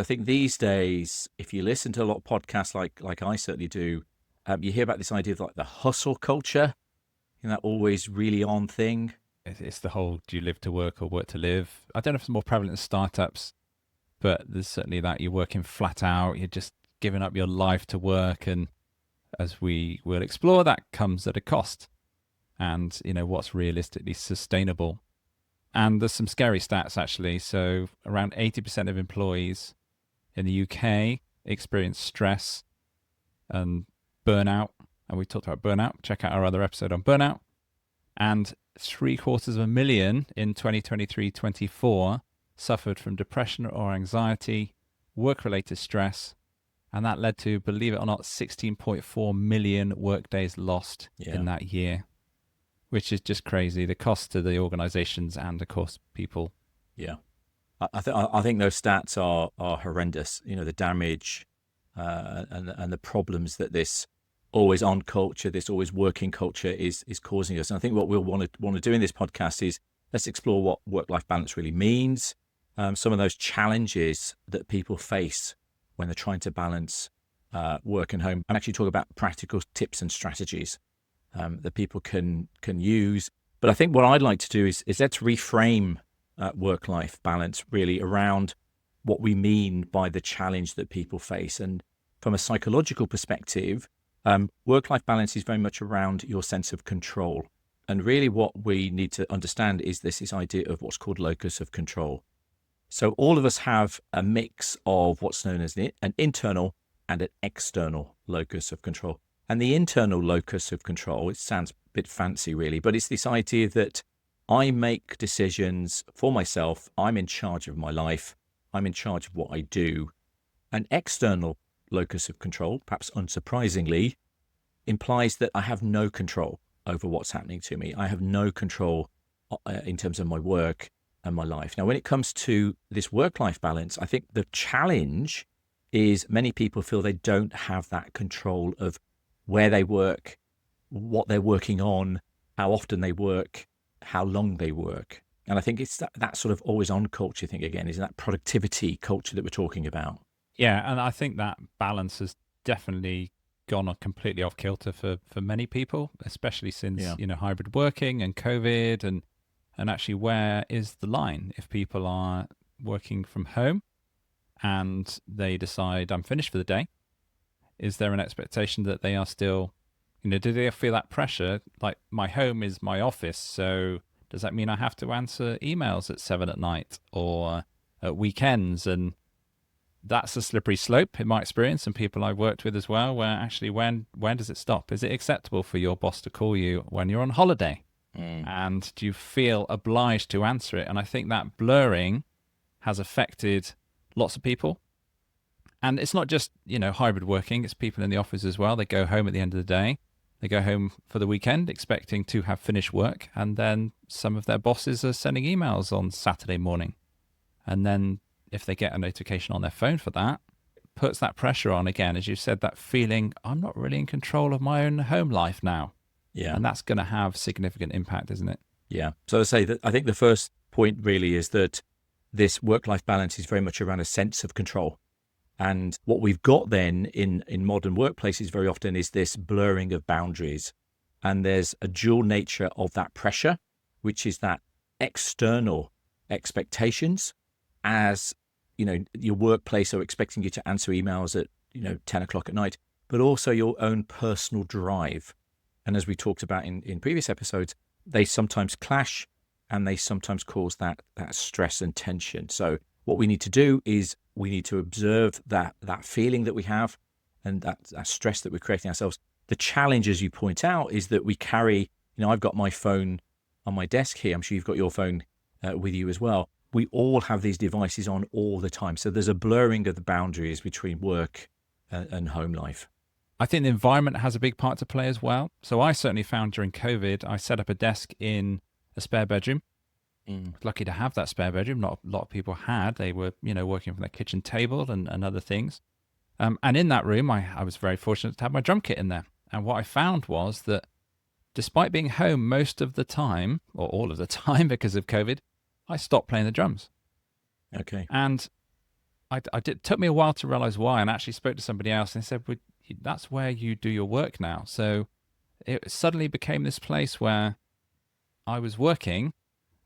I think these days, if you listen to a lot of podcasts like I certainly do, you hear about this idea of like the hustle culture, that always really on thing. It's the whole do you live to work or work to live? I don't know if it's more prevalent in startups, but there's certainly that you're working flat out, you're just giving up your life to work. And as we will explore, that comes at a cost. And, what's realistically sustainable. And there's some scary stats actually. So around 80% of employees in the UK experience stress and burnout. And we talked about burnout. Check out our other episode on burnout. And 750,000 in 2023-24 suffered from depression or anxiety, work-related stress, and that led to, believe it or not, 16.4 million workdays lost Yeah. in that year, which is just crazy. The cost to the organizations and, of course, people. Yeah. I think those stats are horrendous. The damage and the problems that this always on culture, this always working culture is causing us. And I think what we'll want to do in this podcast is let's explore what work-life balance really means, some of those challenges that people face when they're trying to balance work and home, and actually talk about practical tips and strategies that people can use. But I think what I'd like to do is let's reframe work-life balance really around what we mean by the challenge that people face. And from a psychological perspective, work-life balance is very much around your sense of control. And really what we need to understand is this idea of what's called locus of control. So all of us have a mix of what's known as an internal and an external locus of control. And the internal locus of control, it sounds a bit fancy really, but it's this idea that I make decisions for myself. I'm in charge of my life. I'm in charge of what I do. An external locus of control, perhaps unsurprisingly, implies that I have no control over what's happening to me. I have no control in terms of my work and my life. Now, when it comes to this work-life balance, I think the challenge is many people feel they don't have that control of where they work, what they're working on, how often they work, how long they work. And I think it's that sort of always on culture thing again, is that productivity culture that we're talking about. Yeah, and I think that balance has definitely gone completely off kilter for many people, especially since, Yeah. Hybrid working and COVID and actually where is the line if people are working from home and they decide I'm finished for the day? Is there an expectation that they are still, do they feel that pressure? Like my home is my office, so does that mean I have to answer emails at 7 at night or at weekends? And that's a slippery slope in my experience and people I've worked with as well, where actually when does it stop? Is it acceptable for your boss to call you when you're on holiday? And do you feel obliged to answer it? And I think that blurring has affected lots of people. And it's not just, hybrid working, it's people in the office as well. They go home at the end of the day. They go home for the weekend expecting to have finished work. And then some of their bosses are sending emails on Saturday morning. And then if they get a notification on their phone for that, it puts that pressure on again, as you said, that feeling, I'm not really in control of my own home life now. Yeah. And that's going to have significant impact, isn't it? Yeah. So I say that I think the first point really is that this work-life balance is very much around a sense of control. And what we've got then in modern workplaces very often is this blurring of boundaries. And there's a dual nature of that pressure, which is that external expectations, as your workplace are expecting you to answer emails at 10 o'clock at night, but also your own personal drive. And as we talked about in previous episodes, they sometimes clash and they sometimes cause that stress and tension. So what we need to do is we need to observe that feeling that we have and that stress that we're creating ourselves. The challenge, as you point out, is that we carry, I've got my phone on my desk here. I'm sure you've got your phone with you as well. We all have these devices on all the time. So there's a blurring of the boundaries between work and home life. I think the environment has a big part to play as well. So I certainly found during COVID, I set up a desk in a spare bedroom. Lucky to have that spare bedroom. Not a lot of people had. They were, working from their kitchen table and other things. And in that room, I was very fortunate to have my drum kit in there. And what I found was that despite being home most of the time, or all of the time because of COVID, I stopped playing the drums. Okay. And it took me a while to realize why, and actually spoke to somebody else and they said, well, that's where you do your work now. So it suddenly became this place where I was working,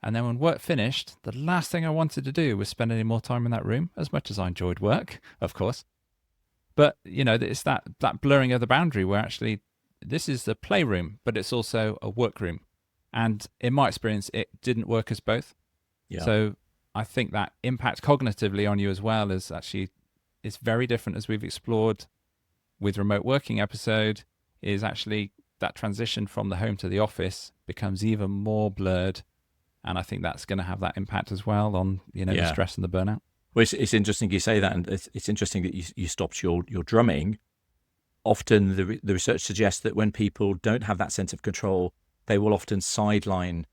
and then when work finished, the last thing I wanted to do was spend any more time in that room, as much as I enjoyed work, of course. But, it's that blurring of the boundary where actually this is the playroom, but it's also a workroom. And in my experience, it didn't work as both. Yeah. So I think that impact cognitively on you as well is actually, it's very different, as we've explored with remote working episode, is actually that transition from the home to the office becomes even more blurred. And I think that's going to have that impact as well on, the stress and the burnout. Well, it's interesting you say that, and it's interesting that you stopped your drumming. Often the research suggests that when people don't have that sense of control, they will often sideline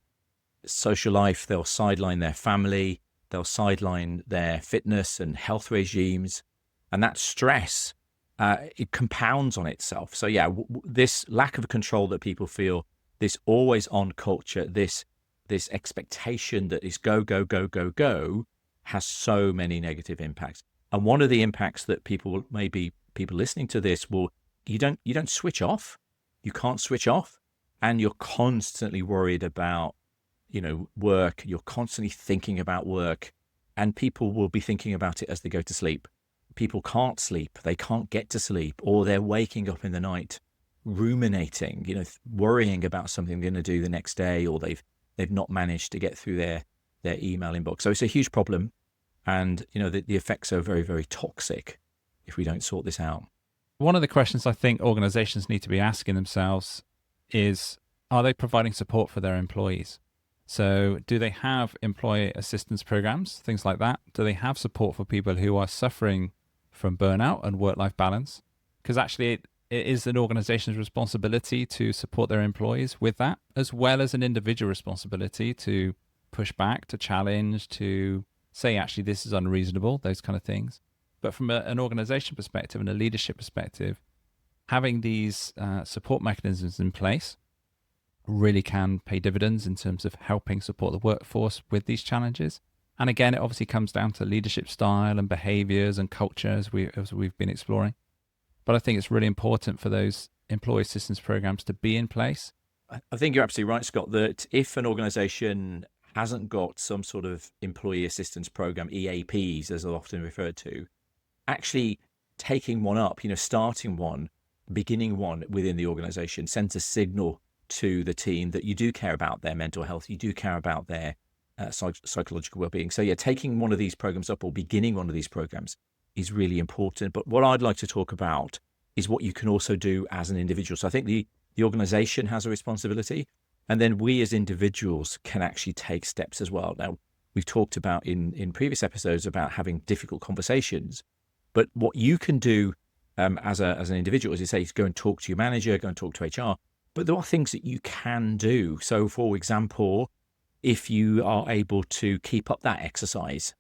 social life, they'll sideline their family, they'll sideline their fitness and health regimes, and that stress, it compounds on itself. So this lack of control that people feel, this always on culture, this expectation that is go, go, go, go, go, has so many negative impacts. And one of the impacts that people listening to this you don't switch off. You can't switch off, and you're constantly worried about, work. You're constantly thinking about work, and people will be thinking about it as they go to sleep. People can't sleep. They can't get to sleep, or they're waking up in the night ruminating, worrying about something they're going to do the next day, or they've not managed to get through their email inbox. So it's a huge problem. And, the effects are very, very toxic if we don't sort this out. One of the questions I think organizations need to be asking themselves is, are they providing support for their employees? So do they have employee assistance programs, things like that? Do they have support for people who are suffering from burnout and work-life balance? Because actually it is an organization's responsibility to support their employees with that, as well as an individual responsibility to push back, to challenge, to say, actually, this is unreasonable, those kind of things. But from an organization perspective and a leadership perspective, having these support mechanisms in place really can pay dividends in terms of helping support the workforce with these challenges. And again, it obviously comes down to leadership style and behaviors and culture, as we've been exploring. But I think it's really important for those employee assistance programs to be in place. I think you're absolutely right, Scott, that if an organization hasn't got some sort of employee assistance program, EAPs, as they're often referred to, actually taking one up, starting one, beginning one within the organization sends a signal to the team that you do care about their mental health, you do care about their psychological well-being. So taking one of these programs up or beginning one of these programs is really important. But what I'd like to talk about is what you can also do as an individual. So I think the organization has a responsibility, and then we as individuals can actually take steps as well. Now, we've talked about in previous episodes about having difficult conversations, but what you can do as an individual, as you say, is go and talk to your manager, go and talk to HR. But there are things that you can do. So, for example, if you are able to keep up that exercise,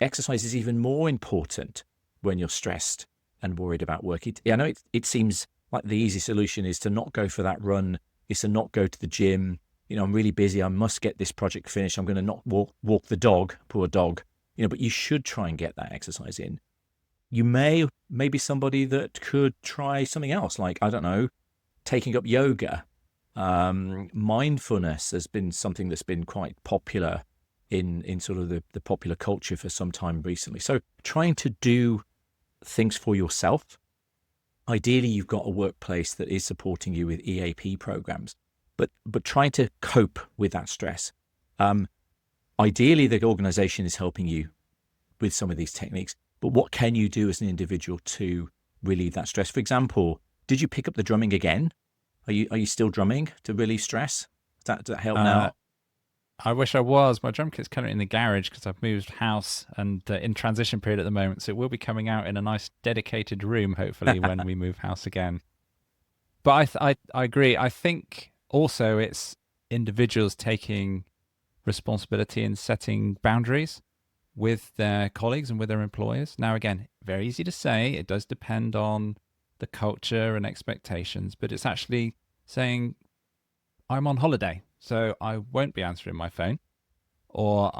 exercise is even more important when you're stressed and worried about work. I know it seems like the easy solution is to not go for that run, is to not go to the gym. I'm really busy. I must get this project finished. I'm going to not walk the dog, poor dog. But you should try and get that exercise in. You may be somebody that could try something else, like, I don't know, taking up yoga. Mindfulness has been something that's been quite popular in sort of the popular culture for some time recently. So trying to do things for yourself. Ideally, you've got a workplace that is supporting you with EAP programs, but trying to cope with that stress. Ideally, the organization is helping you with some of these techniques, but what can you do as an individual to relieve that stress? For example, did you pick up the drumming again? Are you still drumming to relieve stress? Does that help now? I wish I was. My drum kit's currently in the garage because I've moved house and in transition period at the moment. So it will be coming out in a nice dedicated room, hopefully, when we move house again. But I agree. I think also it's individuals taking responsibility and setting boundaries with their colleagues and with their employers. Now, again, very easy to say. It does depend on the culture and expectations, but it's actually saying, I'm on holiday, so I won't be answering my phone, or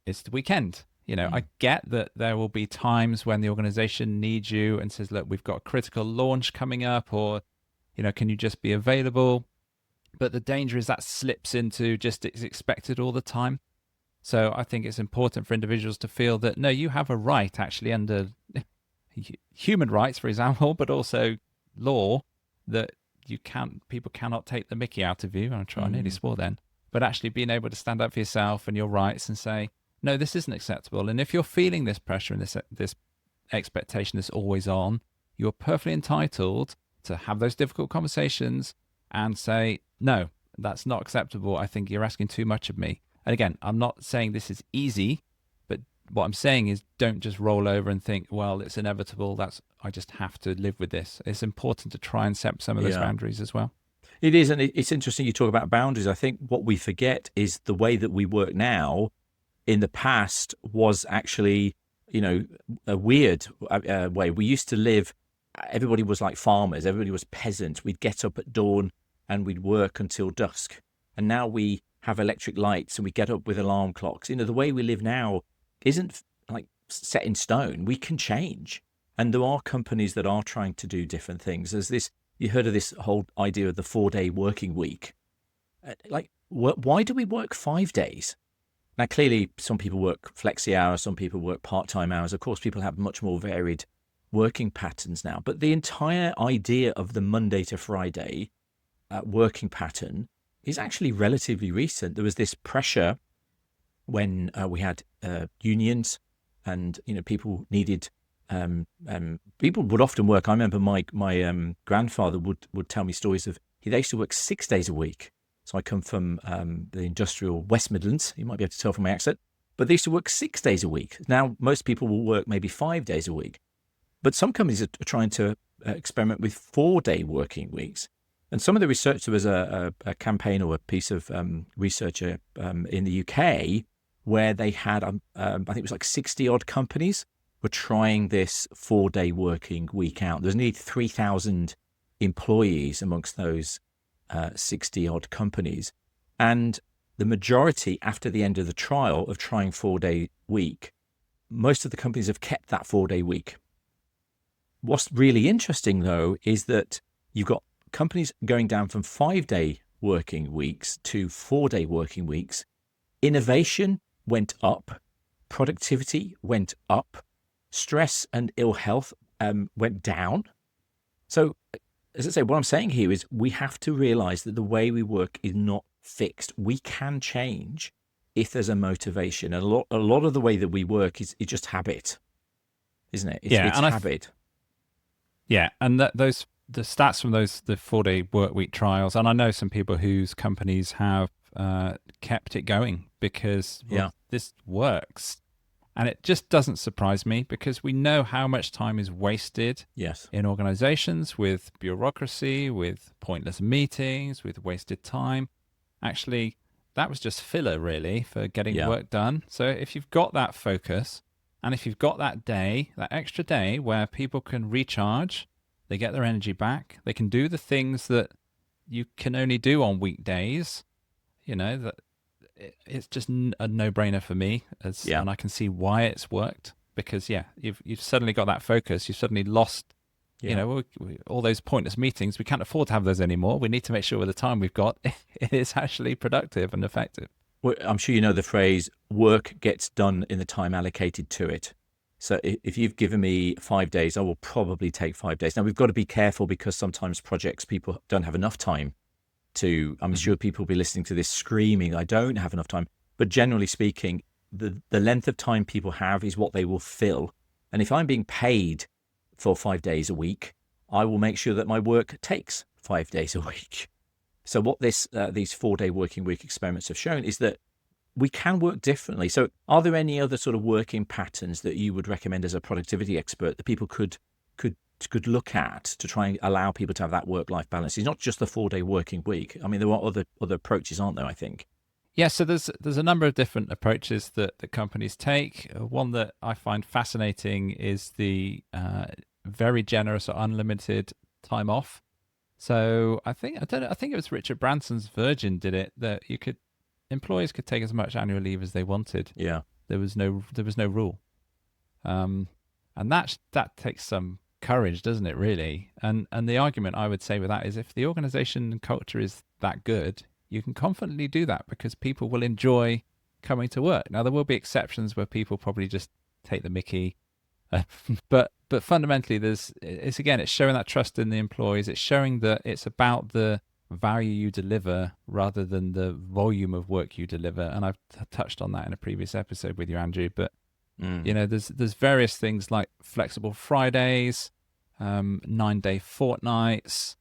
it's the weekend, I get that there will be times when the organization needs you and says, look, we've got a critical launch coming up, or, can you just be available? But the danger is that slips into just it's expected all the time. So I think it's important for individuals to feel that, no, you have a right actually under human rights, for example, but also law, that people cannot take the mickey out of you. I nearly swore then, but actually being able to stand up for yourself and your rights and say, no, this isn't acceptable. And if you're feeling this pressure and this expectation that's always on, you're perfectly entitled to have those difficult conversations and say, no, that's not acceptable. I think you're asking too much of me. And again, I'm not saying this is easy, but what I'm saying is don't just roll over and think, well, it's inevitable. I just have to live with this. It's important to try and set some of those boundaries as well. It is. And it's interesting you talk about boundaries. I think what we forget is the way that we work now in the past was actually, a weird way. We used to live, everybody was like farmers. Everybody was peasants. We'd get up at dawn and we'd work until dusk. And now we have electric lights and we get up with alarm clocks. The way we live now isn't like set in stone. We can change. And there are companies that are trying to do different things. There's this, you heard of this whole idea of the 4-day working week. Why do we work 5 days? Now, clearly, some people work flexi hours, some people work part-time hours. Of course, people have much more varied working patterns now. But the entire idea of the Monday to Friday working pattern is actually relatively recent. There was this pressure when we had unions, and people needed. People would often work. I remember my grandfather would tell me stories of they used to work 6 days a week. So I come from the industrial West Midlands. You might be able to tell from my accent, but they used to work 6 days a week. Now most people will work maybe 5 days a week, but some companies are trying to experiment with 4-day working weeks. And some of the research, there was a campaign or a piece of research in the UK where they had, I think it was like 60 odd companies were trying this 4-day working week out. There's nearly 3,000 employees amongst those 60 odd companies. And the majority, after the end of the trial of trying 4-day week, most of the companies have kept that 4-day week. What's really interesting though, is that you've got companies going down from 5-day working weeks to 4-day working weeks. Innovation went up, productivity went up, stress and ill health went down. So, as I say, what I'm saying here is we have to realize that the way we work is not fixed. We can change if there's a motivation. And a lot of the way that we work is just habit, isn't it? It's habit. And the stats from the 4-day work week trials, and I know some people whose companies have kept it going because this works. And it just doesn't surprise me because we know how much time is wasted in organizations with bureaucracy, with pointless meetings, with wasted time. Actually, that was just filler really for getting work done. So if you've got that focus and if you've got that day, that extra day where people can recharge, they get their energy back, they can do the things that you can only do on weekdays, that it's just a no-brainer for me, and I can see why it's worked because you've suddenly got that focus. You've suddenly lost, all those pointless meetings. We can't afford to have those anymore. We need to make sure with the time we've got, it is actually productive and effective. Well, I'm sure you know the phrase, work gets done in the time allocated to it. So if you've given me 5 days, I will probably take 5 days. Now, we've got to be careful because sometimes projects, people don't have enough time to, I'm sure people will be listening to this screaming, I don't have enough time. But generally speaking, the length of time people have is what they will fill. And if I'm being paid for 5 days a week, I will make sure that my work takes 5 days a week. So what these 4-day working week experiments have shown is that we can work differently. So are there any other sort of working patterns that you would recommend as a productivity expert that people could look at to try and allow people to have that work-life balance? It's not just the 4-day working week. I mean, there are other approaches, aren't there, I think? Yeah, so there's a number of different approaches that companies take. One that I find fascinating is the very generous or unlimited time off. So I think it was Richard Branson's Virgin did it, that employees could take as much annual leave as they wanted. Yeah. There was no rule. And that takes some courage, doesn't it, really? And the argument I would say with that is, if the organization culture is that good, you can confidently do that because people will enjoy coming to work. Now, there will be exceptions where people probably just take the mickey, but fundamentally, it's showing that trust in the employees. It's showing that it's about the value you deliver rather than the volume of work you deliver. And I've touched on that in a previous episode with you, Andrew. But there's various things like flexible Fridays, 9-day fortnights,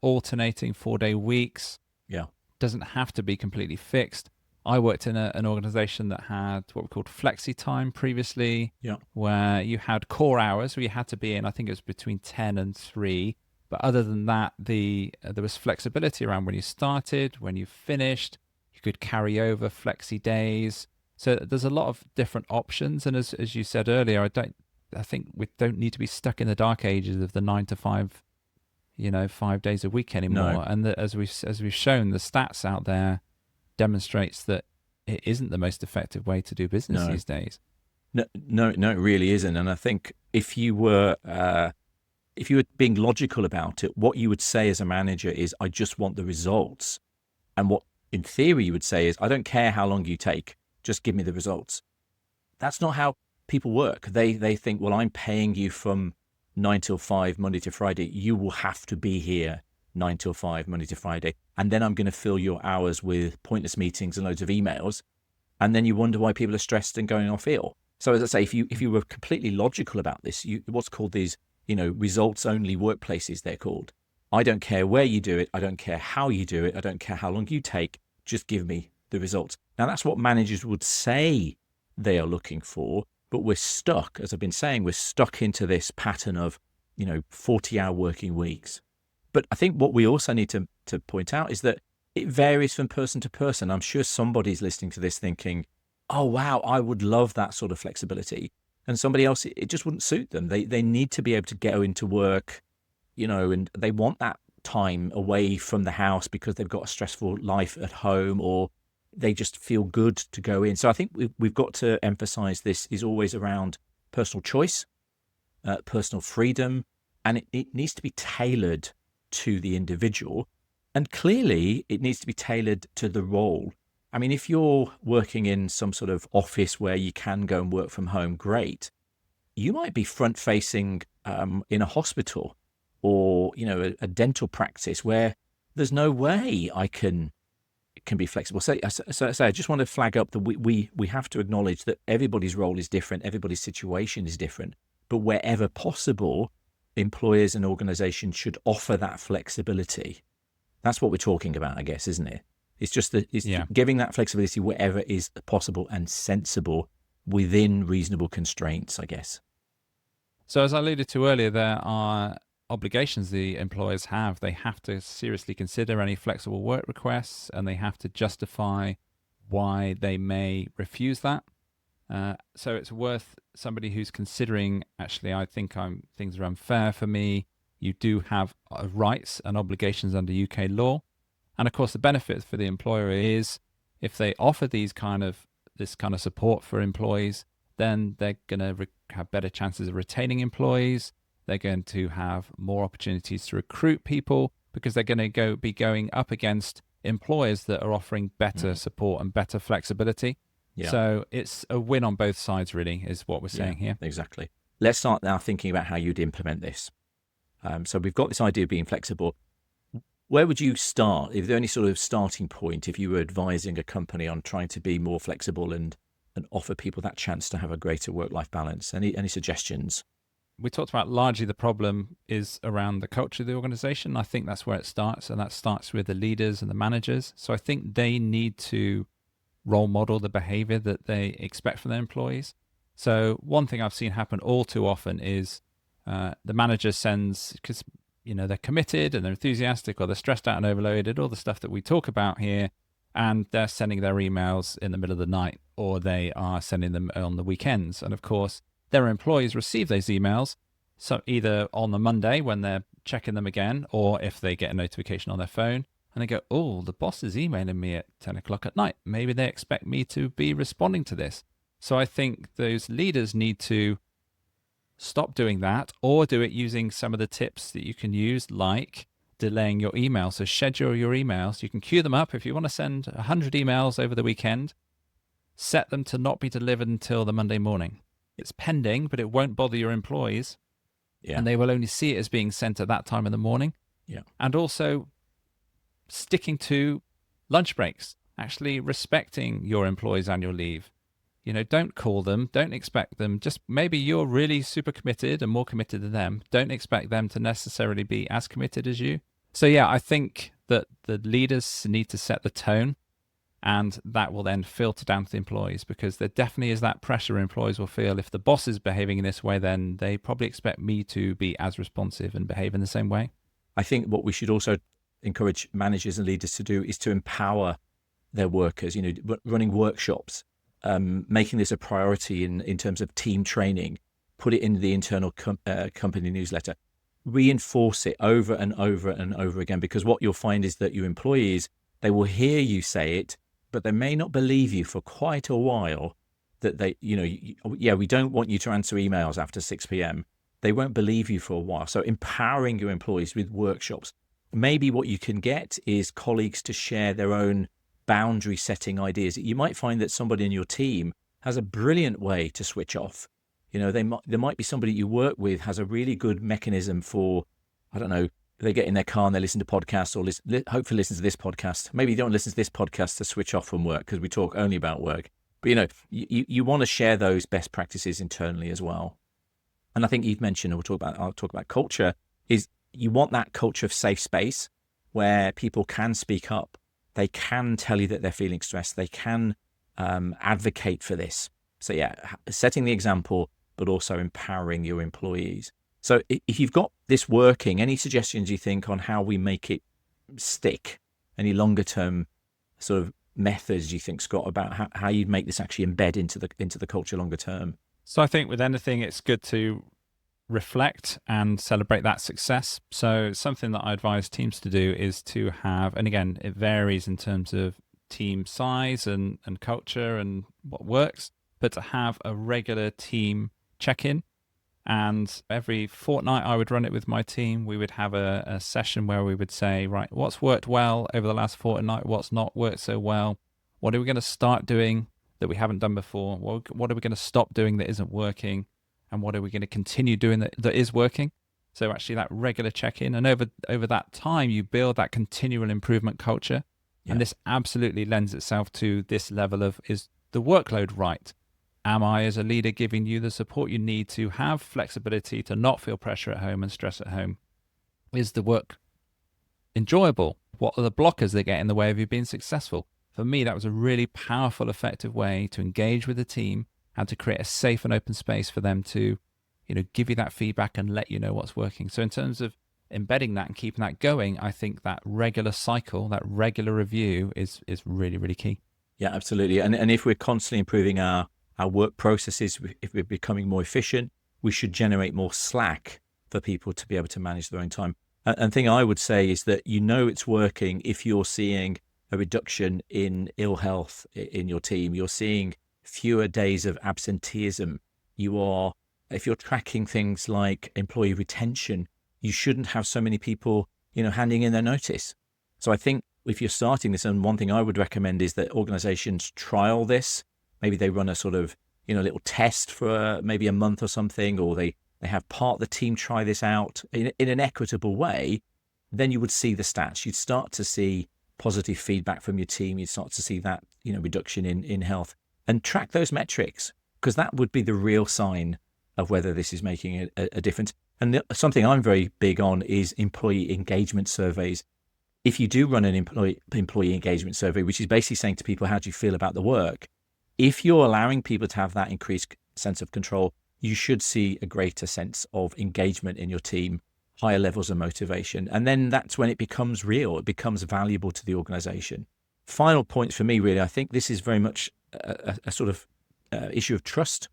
alternating 4-day weeks. Yeah. Doesn't have to be completely fixed. I worked in an organization that had what we called flexi time previously, where you had core hours where you had to be in, I think it was between 10 and 3. But other than that, there was flexibility around when you started, when you finished. You could carry over flexi days. So there's a lot of different options. And as you said earlier, I think we don't need to be stuck in the dark ages of the 9 to 5, 5 days a week anymore. No. And as we've shown, the stats out there demonstrates that it isn't the most effective way to do business these days. No, it really isn't. And I think if you were being logical about it, what you would say as a manager is, I just want the results. And what in theory you would say is, I don't care how long you take, just give me the results. That's not how people work. They think, well, I'm paying you from 9 till 5, Monday to Friday. You will have to be here 9 till 5, Monday to Friday. And then I'm going to fill your hours with pointless meetings and loads of emails. And then you wonder why people are stressed and going off ill. So as I say, if you were completely logical about this, what's called these, results only workplaces, they're called. I don't care where you do it. I don't care how you do it. I don't care how long you take. Just give me the results. Now, that's what managers would say they are looking for, but we're stuck, as I've been saying, we're stuck into this pattern of, 40-hour working weeks. But I think what we also need to point out is that it varies from person to person. I'm sure somebody's listening to this thinking, oh, wow, I would love that sort of flexibility. And somebody else, it just wouldn't suit them. They need to be able to go into work, and they want that time away from the house because they've got a stressful life at home, or they just feel good to go in. So I think we've got to emphasize this is always around personal choice, personal freedom, and it needs to be tailored to the individual. And clearly, it needs to be tailored to the role. I mean, if you're working in some sort of office where you can go and work from home, great. You might be front-facing in a hospital or, a dental practice where there's no way it can be flexible. So I just want to flag up that we have to acknowledge that everybody's role is different, everybody's situation is different. But wherever possible, employers and organizations should offer that flexibility. That's what we're talking about, I guess, isn't it? It's just giving that flexibility wherever is possible and sensible within reasonable constraints, I guess. So as I alluded to earlier, there are obligations the employers have. They have to seriously consider any flexible work requests, and they have to justify why they may refuse that. So it's worth somebody who's considering, actually, I think things are unfair for me. You do have rights and obligations under UK law. And of course, the benefit for the employer is if they offer this kind of support for employees, then they're going to have better chances of retaining employees. They're going to have more opportunities to recruit people because they're going to be going up against employers that are offering better support and better flexibility. Yeah. So it's a win on both sides, really, is what we're saying here. Exactly. Let's start now thinking about how you'd implement this. So we've got this idea of being flexible. Where would you start? Is there any sort of starting point if you were advising a company on trying to be more flexible and offer people that chance to have a greater work-life balance? Any suggestions? We talked about largely the problem is around the culture of the organization. I think that's where it starts, and that starts with the leaders and the managers. So I think they need to role model the behavior that they expect from their employees. So one thing I've seen happen all too often is the manager sends, because they're committed and they're enthusiastic, or they're stressed out and overloaded, all the stuff that we talk about here, and they're sending their emails in the middle of the night, or they are sending them on the weekends. And of course, their employees receive those emails, so either on the Monday when they're checking them again, or if they get a notification on their phone, and they go, oh, the boss is emailing me at 10 o'clock at night. Maybe they expect me to be responding to this. So I think those leaders need to stop doing that, or do it using some of the tips that you can use, like delaying your emails. So schedule your emails. You can queue them up. If you want to send 100 emails over the weekend, set them to not be delivered until the Monday morning. It's pending, but it won't bother your employees. Yeah. And they will only see it as being sent at that time in the morning. Yeah. And also sticking to lunch breaks, actually respecting your employees' annual leave. Don't call them, don't expect them. Just maybe you're really super committed and more committed than them. Don't expect them to necessarily be as committed as you. So yeah, I think that the leaders need to set the tone, and that will then filter down to the employees, because there definitely is that pressure employees will feel. If the boss is behaving in this way, then they probably expect me to be as responsive and behave in the same way. I think what we should also encourage managers and leaders to do is to empower their workers, running workshops, making this a priority in terms of team training, put it in the internal company newsletter, reinforce it over and over and over again, because what you'll find is that your employees, they will hear you say it, but they may not believe you for quite a while, that we don't want you to answer emails after 6 p.m. They won't believe you for a while. So empowering your employees with workshops. Maybe what you can get is colleagues to share their own boundary setting ideas. You might find that somebody in your team has a brilliant way to switch off. There might be somebody you work with has a really good mechanism for, I don't know, they get in their car and they listen to podcasts, or hopefully listen to this podcast. Maybe you don't listen to this podcast to switch off from work because we talk only about work. But you want to share those best practices internally as well. And I think you've mentioned, I'll talk about culture, is you want that culture of safe space where people can speak up. They can tell you that they're feeling stressed. They can advocate for this. So yeah, setting the example, but also empowering your employees. So if you've got this working, any suggestions you think on how we make it stick? Any longer term sort of methods you think, Scott, about how you'd make this actually embed into the culture longer term? So I think with anything, it's good to reflect and celebrate that success. So something that I advise teams to do is to have, and again, it varies in terms of team size and culture and what works, but to have a regular team check-in. And every fortnight I would run it with my team. We would have a session where we would say, right, what's worked well over the last fortnight? What's not worked so well? What are we going to start doing that we haven't done before? What are we going to stop doing that isn't working? And what are we going to continue doing that is working? So actually that regular check-in, and over that time, you build that continual improvement culture. Yeah. And this absolutely lends itself to this level of, is the workload right? Am I, as a leader, giving you the support you need to have flexibility to not feel pressure at home and stress at home? Is the work enjoyable? What are the blockers that get in the way of you being successful? For me, that was a really powerful, effective way to engage with the team and to create a safe and open space for them to, give you that feedback and let you know what's working. So in terms of embedding that and keeping that going, I think that regular cycle, that regular review is really, really key. Yeah, absolutely. And if we're constantly improving our work processes, if we're becoming more efficient, we should generate more slack for people to be able to manage their own time. And thing I would say is that it's working if you're seeing a reduction in ill health in your team. You're seeing fewer days of absenteeism. If you're tracking things like employee retention, you shouldn't have so many people, handing in their notice. So I think if you're starting this, and one thing I would recommend is that organizations trial this. Maybe they run a sort of, little test for maybe a month or something, or they have part of the team try this out in an equitable way. Then you would see the stats. You'd start to see positive feedback from your team. You'd start to see that, reduction in health, and track those metrics, because that would be the real sign of whether this is making a difference. And something I'm very big on is employee engagement surveys. If you do run an employee engagement survey, which is basically saying to people, how do you feel about the work? If you're allowing people to have that increased sense of control, you should see a greater sense of engagement in your team, higher levels of motivation. And then that's when it becomes real. It becomes valuable to the organization. Final point for me, really, I think this is very much a sort of issue of trust.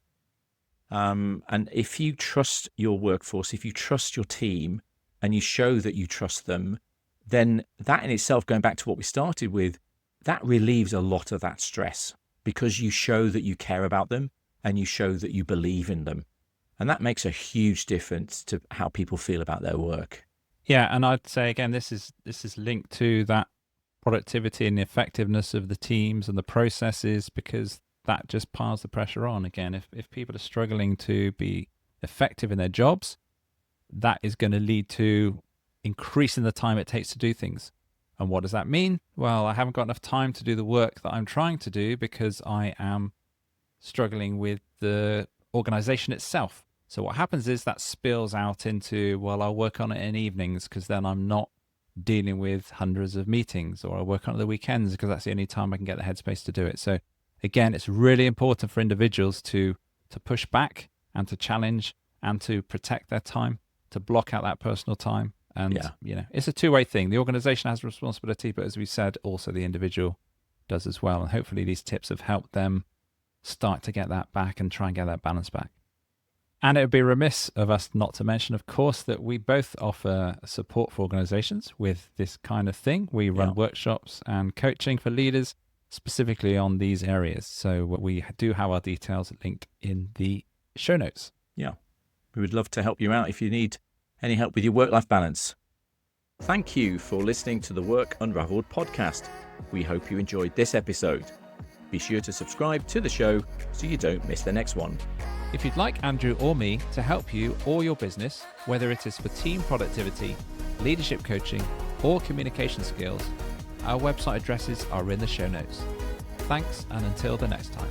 And if you trust your workforce, if you trust your team and you show that you trust them, then that in itself, going back to what we started with, that relieves a lot of that stress, because you show that you care about them. and you show that you believe in them. And that makes a huge difference to how people feel about their work. Yeah, and I'd say again, this is linked to that productivity and the effectiveness of the teams and the processes, because that just piles the pressure on. Again, if people are struggling to be effective in their jobs, that is going to lead to increasing the time it takes to do things. And what does that mean? Well, I haven't got enough time to do the work that I'm trying to do because I am struggling with the organization itself. So what happens is that spills out into, well, I'll work on it in evenings because then I'm not dealing with hundreds of meetings, or I'll work on it the weekends because that's the only time I can get the headspace to do it. So again, it's really important for individuals to push back and to challenge and to protect their time, to block out that personal time. And, it's a two-way thing. The organization has a responsibility, but as we said, also the individual does as well. And hopefully these tips have helped them start to get that back and try and get that balance back. And it would be remiss of us not to mention, of course, that we both offer support for organizations with this kind of thing. We run workshops and coaching for leaders specifically on these areas. So we do have our details linked in the show notes. Yeah, we would love to help you out if you need any help with your work-life balance. Thank you for listening to the Work Unravelled podcast. We hope you enjoyed this episode. Be sure to subscribe to the show so you don't miss the next one. If you'd like Andrew or me to help you or your business, whether it is for team productivity, leadership coaching, or communication skills, our website addresses are in the show notes. Thanks, and until the next time.